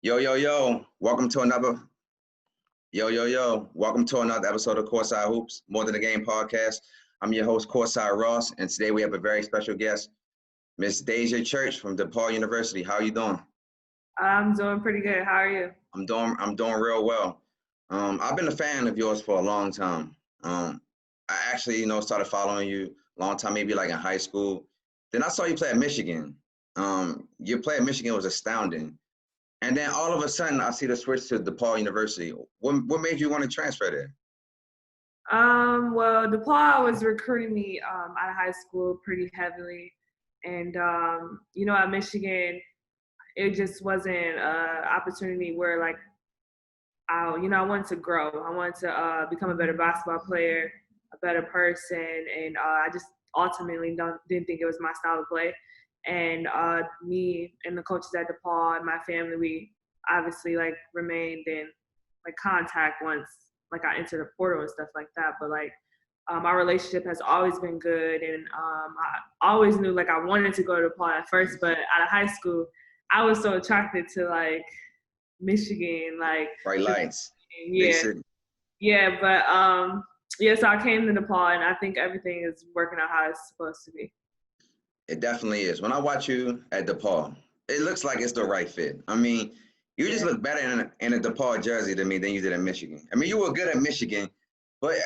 Yo, yo, yo, welcome to another, welcome to another episode of Courtside Hoops, More Than a Game podcast. I'm your host, Courtside Ross, and today we have a very special guest, Miss Deja Church from DePaul University. How are you doing? I'm doing pretty good. How are you? I'm doing real well. I've been a fan of yours for a long time. I actually, started following you a long time, maybe like in high school. Then I saw you play at Michigan. Your play at Michigan was astounding. And then all of a sudden, I see the switch to DePaul University. What made you want to transfer there? Well, DePaul was recruiting me out of high school pretty heavily. And, at Michigan, it just wasn't an opportunity where, like, I wanted to grow. I wanted to become a better basketball player, a better person. And I just ultimately didn't think it was my style of play. And me and the coaches at DePaul and my family, we obviously like remained in like contact once like I entered the portal and stuff like that. But like our relationship has always been good, and I always knew like I wanted to go to DePaul at first. But out of high school, I was so attracted to like Michigan, like Bright lights, yeah, big city. yeah. But so I came to DePaul, and I think everything is working out how it's supposed to be. It definitely is. When I watch you at DePaul, it looks like it's the right fit. I mean, you just look better in a DePaul jersey to me than you did in Michigan. I mean, you were good at Michigan, but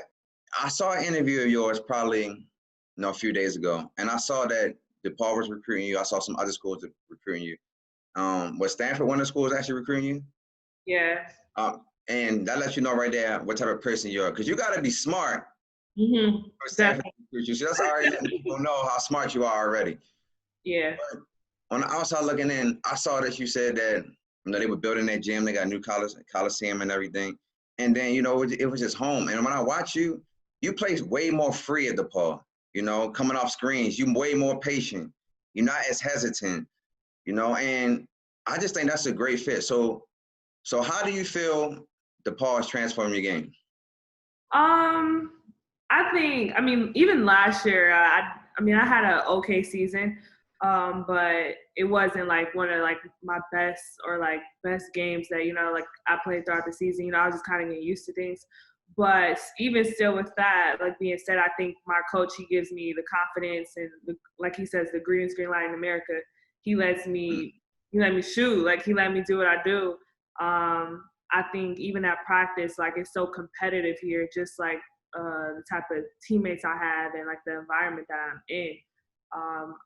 I saw an interview of yours probably a few days ago, and I saw that DePaul was recruiting you. I saw some other schools recruiting you. Was Stanford one of the schools actually recruiting you? Yeah. And that lets you know right there what type of person you are, because you got to be smart. Mm-hmm. So that's already letting people know how smart you are already. Yeah. But on the outside looking in, I saw that you said that they were building their gym, they got new coliseum and everything, and then it was just home. And when I watch you, you play way more free at DePaul. Coming off screens, you way more patient. You're not as hesitant. And I just think that's a great fit. So how do you feel DePaul is transforming your game? I mean, even last year, I had an okay season, but it wasn't like one of like my best or like best games that like I played throughout the season. I was just kind of getting used to things. But even still, with that, like being said, I think my coach, he gives me the confidence and like he says, the green light in America. He let me shoot. Like he let me do what I do. I think even at practice, like it's so competitive here, just like the type of teammates I have and like the environment that I'm in.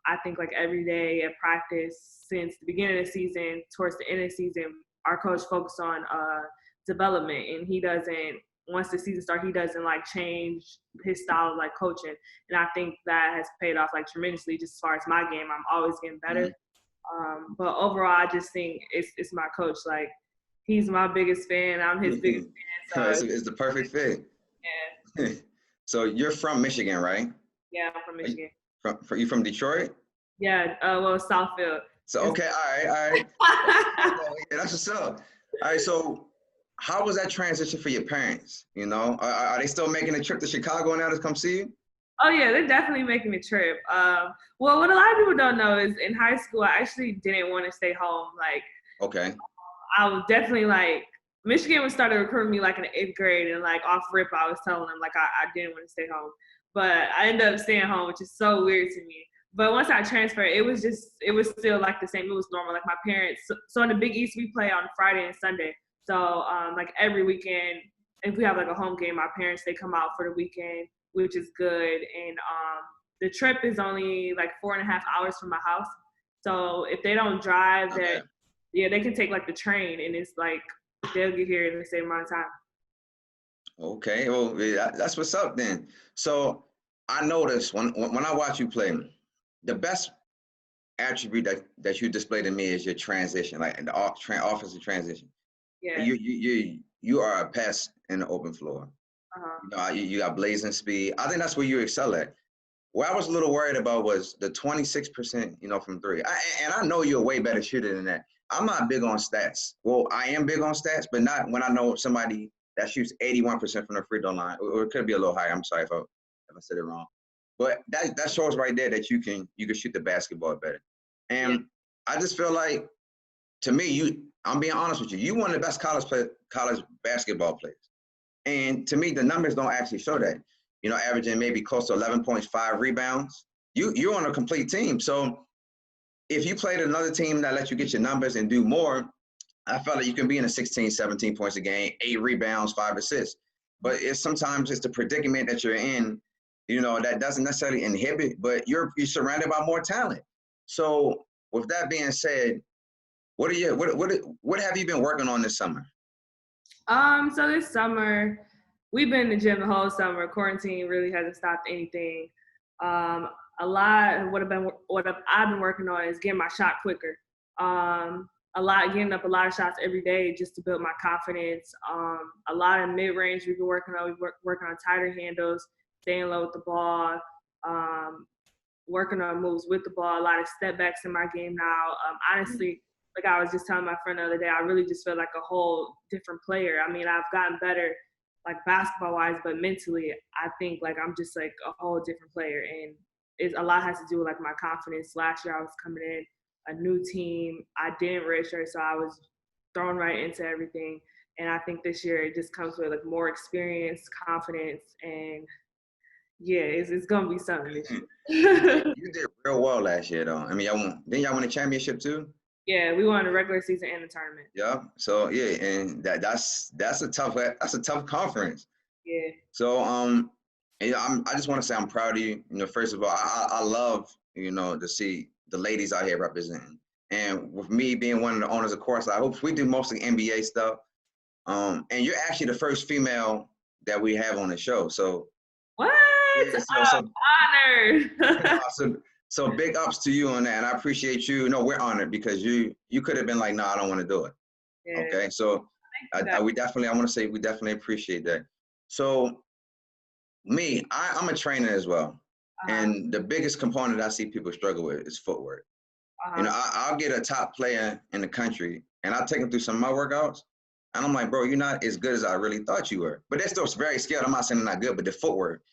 I think like every day at practice since the beginning of the season towards the end of the season, our coach focused on development, and he doesn't, once the season starts, he doesn't like change his style of like coaching. And I think that has paid off like tremendously just as far as my game. I'm always getting better. But overall, I just think it's my coach. Like he's my biggest fan. I'm his biggest fan. So it's the perfect fit. Yeah. So you're from Michigan, right? Yeah, I'm from Michigan. You from Detroit? Yeah, well, Southfield. So okay, all right. Yeah, that's what's up. All right, so how was that transition for your parents? Are they still making a trip to Chicago now to come see you? Oh yeah, they're definitely making a trip. Well, what a lot of people don't know is in high school, I actually didn't want to stay home. Like, okay, I was definitely like, Michigan was started recruiting me like in the 8th grade, and like off rip, I was telling them like I didn't want to stay home, but I ended up staying home, which is so weird to me. But once I transferred, it was still like the same. It was normal. Like my parents, so in the Big East, we play on Friday and Sunday. So like every weekend, if we have like a home game, my parents, they come out for the weekend, which is good. And the trip is only like 4.5 hours from my house. So if they don't drive, they can take like the train, and it's like they'll get here in the same amount of time. Okay, well, that's what's up then. So I noticed when I watch you play, the best attribute that you display to me is your transition, like the offensive transition. Yeah. You are a pest in the open floor. You got blazing speed. I think that's where you excel at. What I was a little worried about was the 26%, from three. I know you're a way better shooter than that. I'm not big on stats. Well, I am big on stats, but not when I know somebody that shoots 81% from the free throw line, or it could be a little higher. I'm sorry if I said it wrong. But that shows right there that you can shoot the basketball better. And I just feel like, to me, I'm being honest with you. You one of the best college basketball players. And to me, the numbers don't actually show that. You know, averaging maybe close to 11.5 rebounds. You're on a complete team. So if you played another team that lets you get your numbers and do more, I felt like you can be in a 16, 17 points a game, 8 rebounds, 5 assists. But sometimes it's the predicament that you're in, you know, that doesn't necessarily inhibit, but you're surrounded by more talent. So with that being said, what have you been working on this summer? So this summer, we've been in the gym the whole summer. Quarantine really hasn't stopped anything. A lot of what I've been working on is getting my shot quicker. Getting up a lot of shots every day just to build my confidence. A lot of mid-range we've been working on. Working on tighter handles, staying low with the ball, working on moves with the ball. A lot of step backs in my game now. Honestly, like I was just telling my friend the other day, I really just feel like a whole different player. I mean, I've gotten better, like basketball-wise, but mentally, I think like I'm just like a whole different player, and a lot has to do with like my confidence. Last year, I was coming in a new team. I didn't redshirt, so I was thrown right into everything. And I think this year it just comes with like more experience, confidence, and yeah, it's gonna be something this year. You did real well last year, though. I mean, didn't y'all win a championship too? Yeah, we won the regular season and the tournament. Yeah. So yeah, and that's a tough conference. Yeah. So I just want to say I'm proud of you. You know, first of all, I love, you know, to see the ladies out here representing. And with me being one of the owners of course, I hope we do mostly NBA stuff. And you're actually the first female that we have on the show. So what? Yeah, I'm honored. So big ups to you on that, and I appreciate you. No, we're honored because you could have been like, no, I don't want to do it. Yeah. Okay, so I want to say we definitely appreciate that. So I'm a trainer as well, and the biggest component I see people struggle with is footwork. You know, I'll get a top player in the country, and I'll take them through some of my workouts, and I'm like, bro, you're not as good as I really thought you were. But they're still very skilled. I'm not saying they're not good, but the footwork.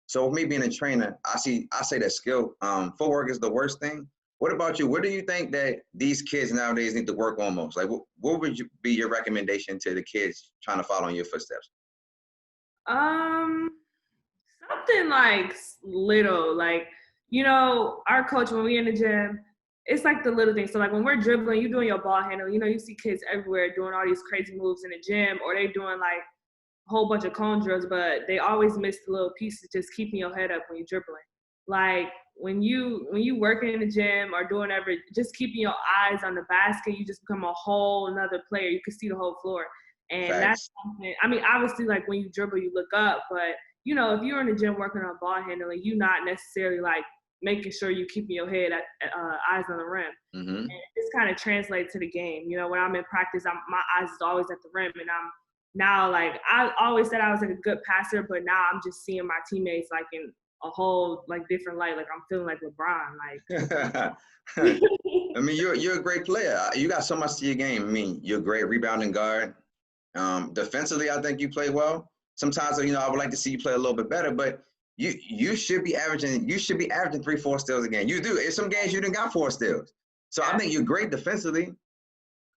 So with me being a trainer, I say that skill, footwork is the worst thing. What about you? What do you think that these kids nowadays need to work on most? Like, what would be your recommendation to the kids trying to follow in your footsteps? Something like little, like, you know, our coach, when we in the gym, it's like the little things. So like when we're dribbling, you doing your ball handle, you know, you see kids everywhere doing all these crazy moves in the gym, or they doing like whole bunch of cone drills, but they always miss the little pieces, just keeping your head up when you're dribbling. Like when you working in the gym or doing everything, just keeping your eyes on the basket, you just become a whole another player. You can see the whole floor. And that's something, I mean, obviously like when you dribble, you look up, but you know, if you're in the gym working on ball handling, you're not necessarily like making sure you keeping your head eyes on the rim. Mm-hmm. And this kind of translates to the game. You know, when I'm in practice, my eyes is always at the rim, and I'm now, like, I always said I was like a good passer, but now I'm just seeing my teammates like in a whole like different light. Like I'm feeling like LeBron. Like, I mean, you're a great player. You got so much to your game. I mean, you're a great rebounding guard. Defensively, I think you play well. Sometimes, you know, I would like to see you play a little bit better, but you should be averaging 3-4 steals a game. You do. In some games you didn't got 4 steals. So I think you're great defensively.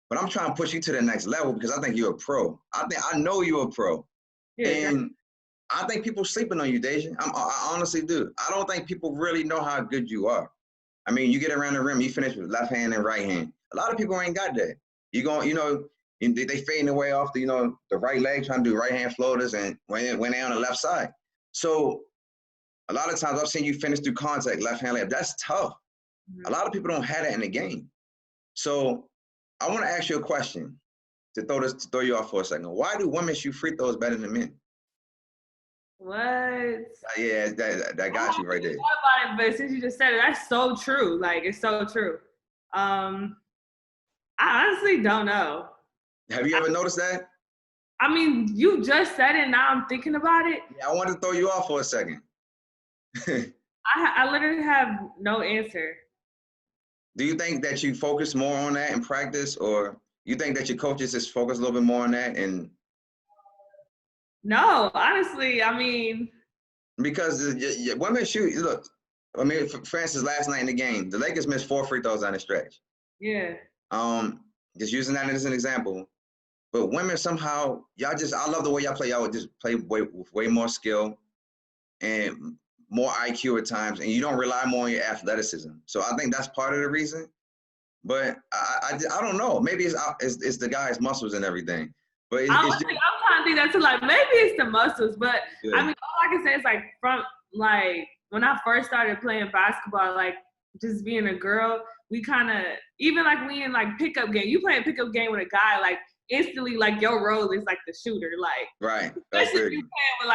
But I'm trying to push you to the next level because I think you're a pro. I know you're a pro. Yeah, and I think people sleeping on you, Deja. I honestly do. I don't think people really know how good you are. I mean, you get around the rim, you finish with left hand and right hand. A lot of people ain't got that. You know, they fading away off the, you know, the right leg, trying to do right hand floaters, and when they on the left side. So a lot of times I've seen you finish through contact, left hand, left. That's tough. Mm-hmm. A lot of people don't have that in the game. So I want to ask you a question to throw you off for a second. Why do women shoot free throws better than men? What? Yeah, that got you right there. I thought about it, but since you just said it, that's so true. Like, it's so true. I honestly don't know. Have you ever noticed that? I mean, you just said it, now I'm thinking about it. Yeah, I wanted to throw you off for a second. I literally have no answer. Do you think that you focus more on that in practice, or you think that your coaches just focus a little bit more on that? And no, honestly, I mean, because women shoot. Look, I mean, for instance, last night in the game, the Lakers missed 4 free throws on the stretch. Yeah. just using that as an example. But women somehow, I love the way y'all play. Y'all would just play with way more skill and more IQ at times, and you don't rely more on your athleticism. So I think that's part of the reason. But I don't know. Maybe it's the guy's muscles and everything. But I'm trying to think that too. Like maybe it's the muscles, but yeah. I mean, all I can say is like from like when I first started playing basketball, like just being a girl, we kind of even like we in like pickup game. You play a pickup game with a guy, like instantly, like your role is like the shooter, like right. Especially if you playing with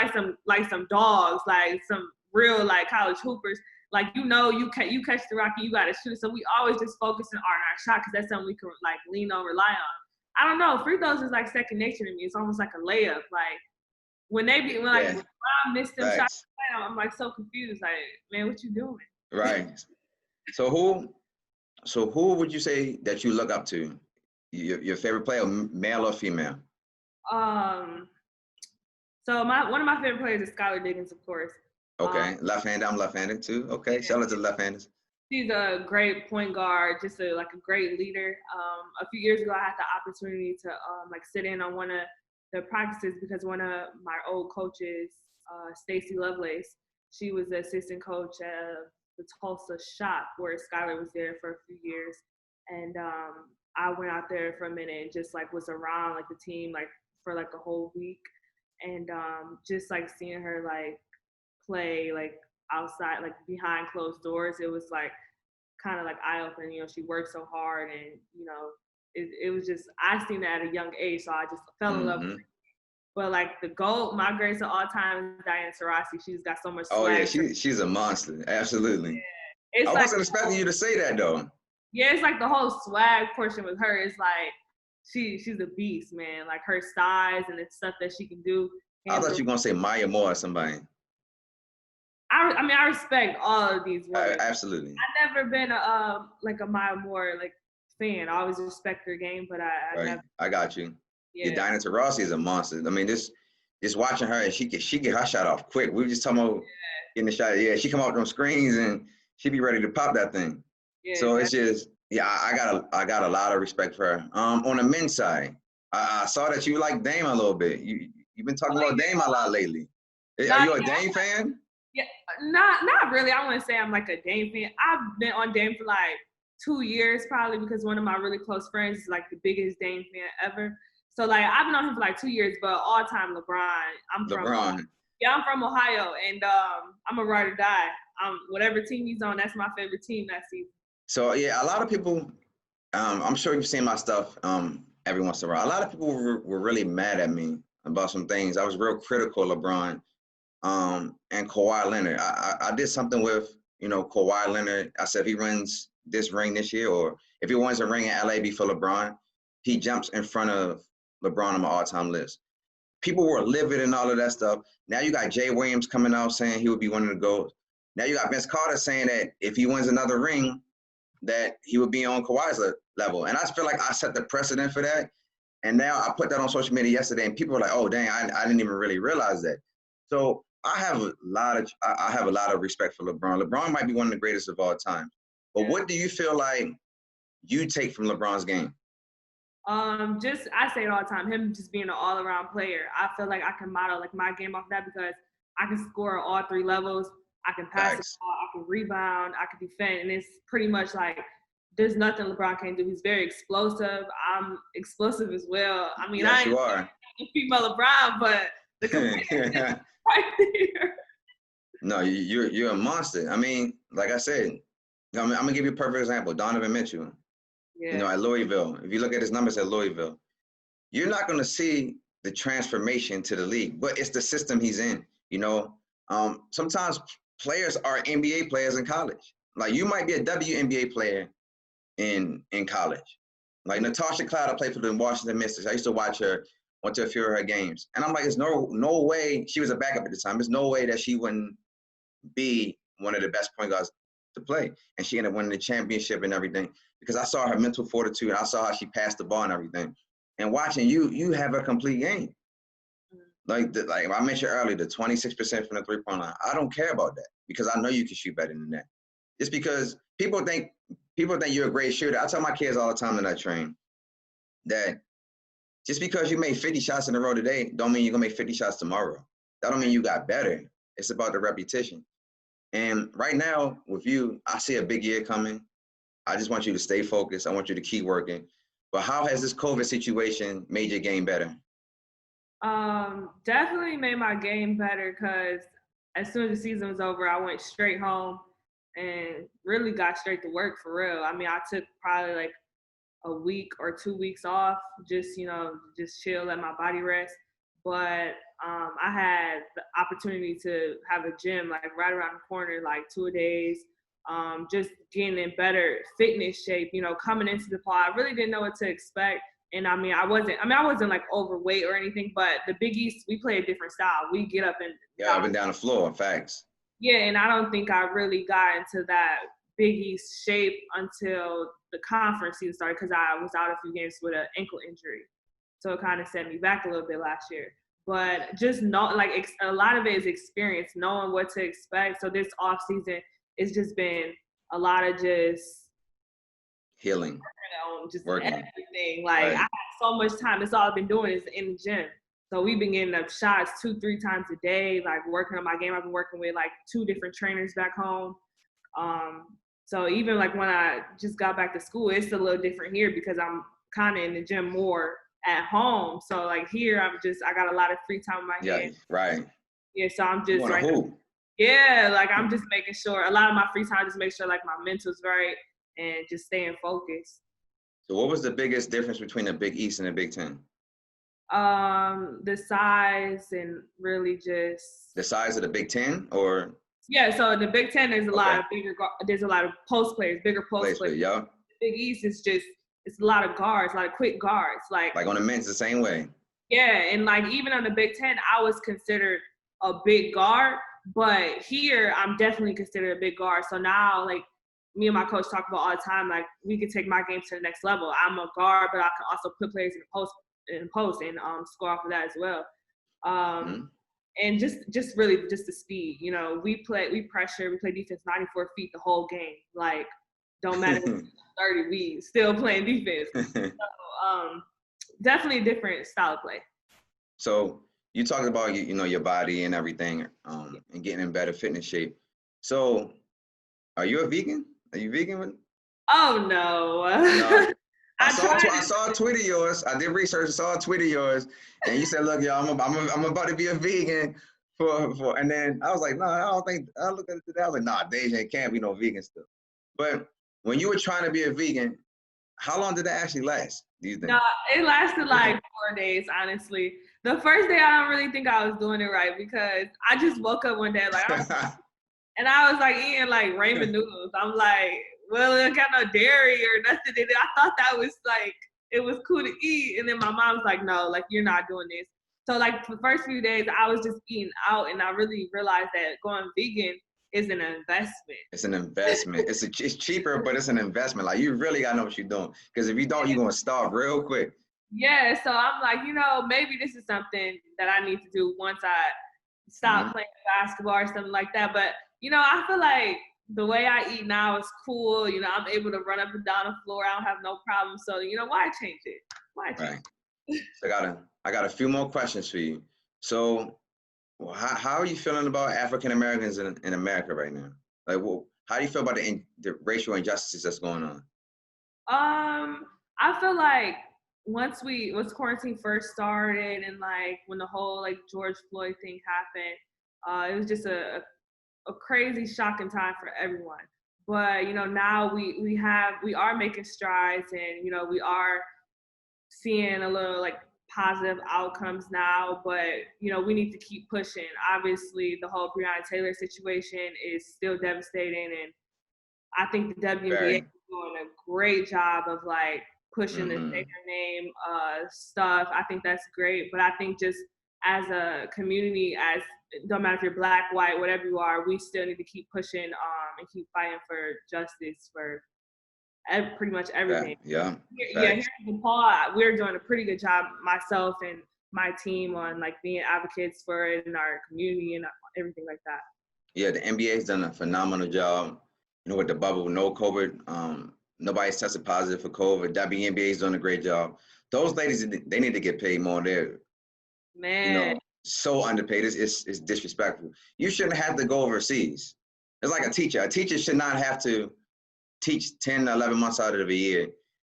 like some dogs, like some real like college hoopers. Like you catch the rock and you gotta shoot. So we always just focusing on our shot because that's something we can like lean on, rely on. I don't know. Free throws is like second nature to me. It's almost like a layup. Like when I miss them shots, I'm like so confused. Like, man, what you doing? Right. So who would you say that you look up to? Your favorite player, male or female? So one of my favorite players is Skylar Diggins, of course. Okay, left-handed. I'm left-handed too. Okay, shout out to the left-handers. She's a great point guard, just a great leader. A few years ago, I had the opportunity to sit in on one of the practices because one of my old coaches, Stacy Lovelace, she was the assistant coach at the Tulsa shop where Skylar was there for a few years, and I went out there for a minute and just was around the team for a whole week, and just seeing her play outside, behind closed doors, it was kind of eye-opening. You know, she worked so hard, and it was just, I seen that at a young age, so I just fell in love with her. But the GOAT, my greatest of all time, is Diana Taurasi. She's got so much swag. Oh yeah, she's a monster, absolutely. Yeah. I wasn't expecting you to say that though. Yeah, it's the whole swag portion with her. It's she's a beast, man. Her size and the stuff that she can do. I thought you were gonna say Maya Moore or somebody. I mean, I respect all of these women. Absolutely. I've never been a Maya Moore fan. I always respect her game, but I got you. Yeah, Diana Taurasi is a monster. I mean, just watching her, and she get her shot off quick. We were just talking about getting the shot. Yeah, she come out on screens and she be ready to pop that thing. Yeah, so it's just, I got a lot of respect for her. On the men's side, I saw that you like Dame a little bit. You've been talking about Dame a lot lately. Are you a Dame fan? Yeah, not really. I wouldn't say I'm a Dame fan. I've been on Dame for 2 years probably because one of my really close friends is the biggest Dame fan ever. So I've been on him for 2 years, but all time LeBron. I'm from Ohio, and I'm a ride or die. Whatever team he's on, that's my favorite team that season. So yeah, a lot of people, I'm sure you've seen my stuff every once in a while. A lot of people were really mad at me about some things. I was real critical of LeBron and Kawhi Leonard. I did something with Kawhi Leonard. I said if he wins this ring this year, or if he wins a ring in LA before LeBron, he jumps in front of LeBron on my all-time list. People were livid and all of that stuff. Now you got Jay Williams coming out saying he would be one of the GOATs. Now you got Vince Carter saying that if he wins another ring, that he would be on Kawhi's level. And I feel like I set the precedent for that. And now I put that on social media yesterday, and people were like, "Oh, dang, I didn't even really realize that." So I have a lot of respect for LeBron. LeBron might be one of the greatest of all time. But what do you feel like you take from LeBron's game? I say it all the time, him just being an all-around player. I feel like I can model my game off that because I can score all 3 levels. I can pass the ball, I can rebound, I can defend, and it's pretty much there's nothing LeBron can't do. He's very explosive. I'm explosive as well. I mean, yes, you are a female LeBron, but the comparison is right there. No, you're a monster. I mean, like I said, I'm gonna give you a perfect example. Donovan Mitchell. Yeah. At Louisville, if you look at his numbers at Louisville, you're not going to see the transformation to the league, but it's the system he's in. Sometimes players are NBA players in college. You might be a WNBA player in college. Natasha Cloud, played for the Washington Mystics. I used to watch her, went to a few of her games. And I'm like, there's no way, she was a backup at the time. There's no way that she wouldn't be one of the best point guards to play. And she ended up winning the championship and everything because I saw her mental fortitude and I saw how she passed the ball and everything. And watching you have a complete game. Like I mentioned earlier, the 26% from the three-point line. I don't care about that because I know you can shoot better than that. Just because people think you're a great shooter. I tell my kids all the time that I train, that just because you made 50 shots in a row today, don't mean you're gonna make 50 shots tomorrow. That don't mean you got better. It's about the repetition. And right now with you, I see a big year coming. I just want you to stay focused. I want you to keep working. But how has this COVID situation made your game better? Definitely made my game better because as soon as the season was over, I went straight home and really got straight to work for real. I mean, I took probably like a week or 2 weeks off, just, just chill, let my body rest. But I had the opportunity to have a gym like right around the corner, like 2 days, just getting in better fitness shape, coming into the fall. I really didn't know what to expect. And I wasn't like overweight or anything, but the Big East, we play a different style. We get up and up and down the floor, facts. Yeah, and I don't think I really got into that Big East shape until the conference season started because I was out a few games with an ankle injury. So it kind of set me back a little bit last year. But just a lot of it is experience, knowing what to expect. So this off season, it's just been a lot of just healing, just working. Everything. Like I have so much time. That's all I've been doing is in the gym. So we've been getting up shots 2-3 times a day, like working on my game. I've been working with like 2 different trainers back home. So even like when I just got back to school, it's a little different here because I'm kind of in the gym more at home. So like here, I got a lot of free time on my hands. Right. Yeah, so I'm just I'm just making sure a lot of my free time, just make sure like my mental's right and just staying focused. So what was the biggest difference between the Big East and the Big Ten? The size and really just the size of the Big Ten, or so in the Big Ten there's a lot of there's a lot of post players, bigger post players. Yeah. The Big East is it's a lot of guards, a lot of quick guards. Like on the men's the same way. Yeah, and like even on the Big Ten, I was considered a big guard, but here I'm definitely considered a big guard. So now like me and my coach talk about all the time, like we can take my game to the next level. I'm a guard, but I can also put players in the post and score off of that as well. And just really just the speed. We pressure, we play defense 94 feet the whole game. Like don't matter if it's 30, we still playing defense. So definitely a different style of play. So you talked about your body and everything, and getting in better fitness shape. So are you a vegan? Are you vegan? Oh no. I saw a tweet of yours. I did research. I saw a tweet of yours, and you said, "Look, y'all, I'm about to be a vegan for." And then I was like, "No, I don't think." I looked at it today. I was like, "Nah, Deja, can't be no vegan stuff." But when you were trying to be a vegan, how long did that actually last? Do you think? No, it lasted like 4 days, honestly. The first day, I don't really think I was doing it right because I just woke up one day and I was like eating like ramen noodles. I'm like, well, it got no dairy or nothing in it. I thought that was like, it was cool to eat. And then my mom was like, no, like you're not doing this. So like for the first few days, I was just eating out, and I really realized that going vegan is an investment. It's an investment. It's cheaper, but it's an investment. Like you really gotta know what you're doing, because if you don't, you're gonna starve real quick. Yeah, so I'm like, maybe this is something that I need to do once I stop playing basketball or something like that. But I feel like the way I eat now is cool. I'm able to run up and down the floor. I don't have no problem. So, why change it? Why change it? So I got a few more questions for you. So how are you feeling about African Americans in America right now? Like, how do you feel about the racial injustices that's going on? I feel like once quarantine first started, and like when the whole like George Floyd thing happened, it was just a crazy shocking time for everyone. But now we are making strides, and we are seeing a little like positive outcomes now, but we need to keep pushing. Obviously the whole Breonna Taylor situation is still devastating, and I think the WNBA is doing a great job of like pushing the Say Her Name stuff. I think that's great, but I think just as a community, don't matter if you're black, white, whatever you are, we still need to keep pushing and keep fighting for justice for pretty much everything. Yeah. Here in DePaul, we're doing a pretty good job, myself and my team, on like being advocates for it in our community and everything like that. Yeah, the NBA's done a phenomenal job. With the bubble, no COVID, nobody's tested positive for COVID. WNBA's done a great job. those ladies, they need to get paid more. They're, Man. so underpaid. It's disrespectful. You shouldn't have to go overseas. It's like a teacher. A teacher should not have to teach 10, 11 months out of the year,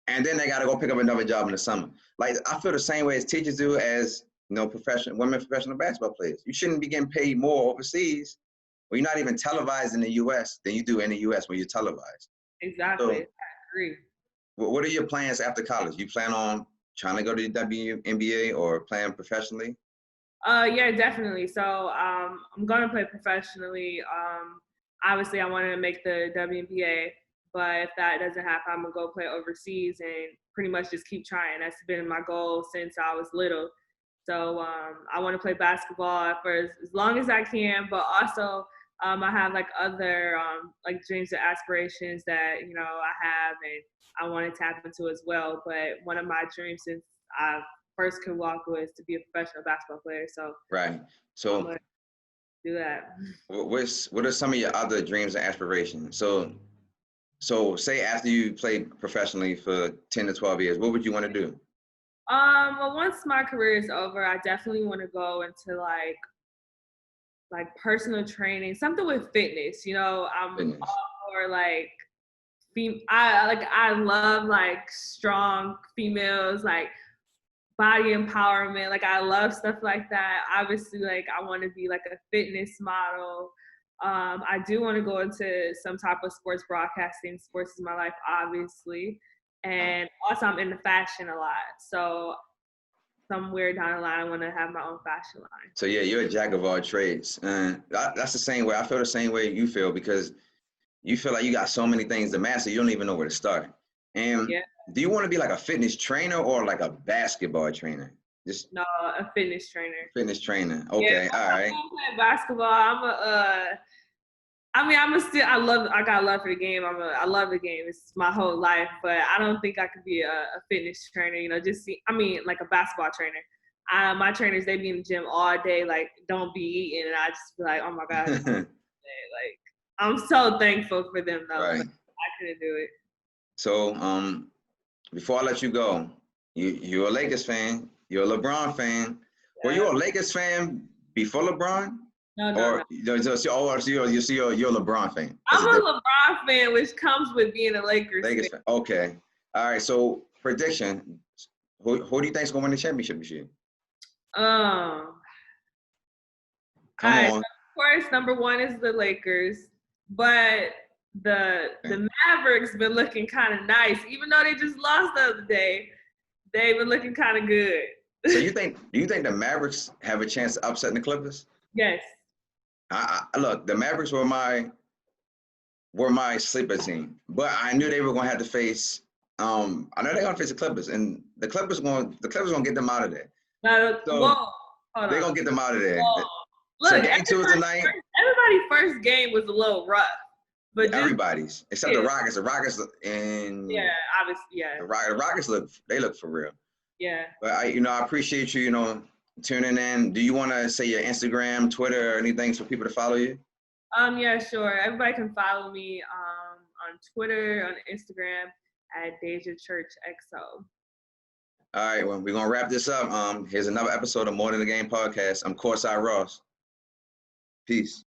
and then they got to go pick up another job in the summer. Like, I feel the same way as teachers do as, women professional basketball players. You shouldn't be getting paid more overseas when you're not even televised in the U.S. than you do in the U.S. when you're televised. Exactly. So, I agree. What are your plans after college? You plan on trying to go to the WNBA or playing professionally? Yeah, definitely. So I'm going to play professionally. Obviously, I want to make the WNBA, but if that doesn't happen, I'm going to go play overseas and pretty much just keep trying. That's been my goal since I was little. So I want to play basketball for as long as I can, but also I have like other like dreams and aspirations that, I have and I want to tap into as well. But one of my dreams since I first could walk was to be a professional basketball player. So right. So I'm gonna do that. What are some of your other dreams and aspirations? So say after you played professionally for 10 to 12 years, what would you want to do? Well, once my career is over, I definitely want to go into like personal training, something with fitness. I'm all for like I love like strong females, like body empowerment. Like I love stuff like that. Obviously, like I want to be like a fitness model. I do want to go into some type of sports broadcasting. Sports is my life, obviously. And also I'm into fashion a lot. So somewhere down the line, I want to have my own fashion line. So yeah, you're a jack of all trades. And that's the same way. I feel the same way you feel, because you feel like you got so many things to master, you don't even know where to start. And do you want to be like a fitness trainer or like a basketball trainer? No, a fitness trainer. Fitness trainer. Okay, all right. I'm playing basketball. I got love for the game. I love the game. It's my whole life, but I don't think I could be a fitness trainer, like a basketball trainer. My trainers, they be in the gym all day, like don't be eating. And I just be like, oh my God. Like, I'm so thankful for them though. Right. I couldn't do it. So, before I let you go, you're a Lakers fan. You're a LeBron fan. Yeah. Were you a Lakers fan before LeBron? No. You're a LeBron fan. I'm a LeBron fan, which comes with being a Lakers fan. Okay. All right. So prediction: who do you think is going to win the championship this year? Come on. Of course, number one is the Lakers, but the Mavericks been looking kind of nice, even though they just lost the other day. They've been looking kind of good. So do you think the Mavericks have a chance of upsetting the Clippers? Yes. Look, the Mavericks were my sleeper team, but I knew they were going to have to face. I know they're going to face the Clippers, and the Clippers going to get them out of there. They're going to get them out of there. Look, so game 2 is tonight. Everybody's first game was a little rough, but everybody's except the Rockets. The Rockets and obviously, The Rockets look for real. Yeah. But I appreciate you, tuning in. Do you want to say your Instagram, Twitter, or anything for people to follow you? Yeah, sure. Everybody can follow me on Twitter, on Instagram at Deja Church XO. All right, well, we're gonna wrap this up. Here's another episode of More Than a Game podcast. I'm Courtside Ross. Peace.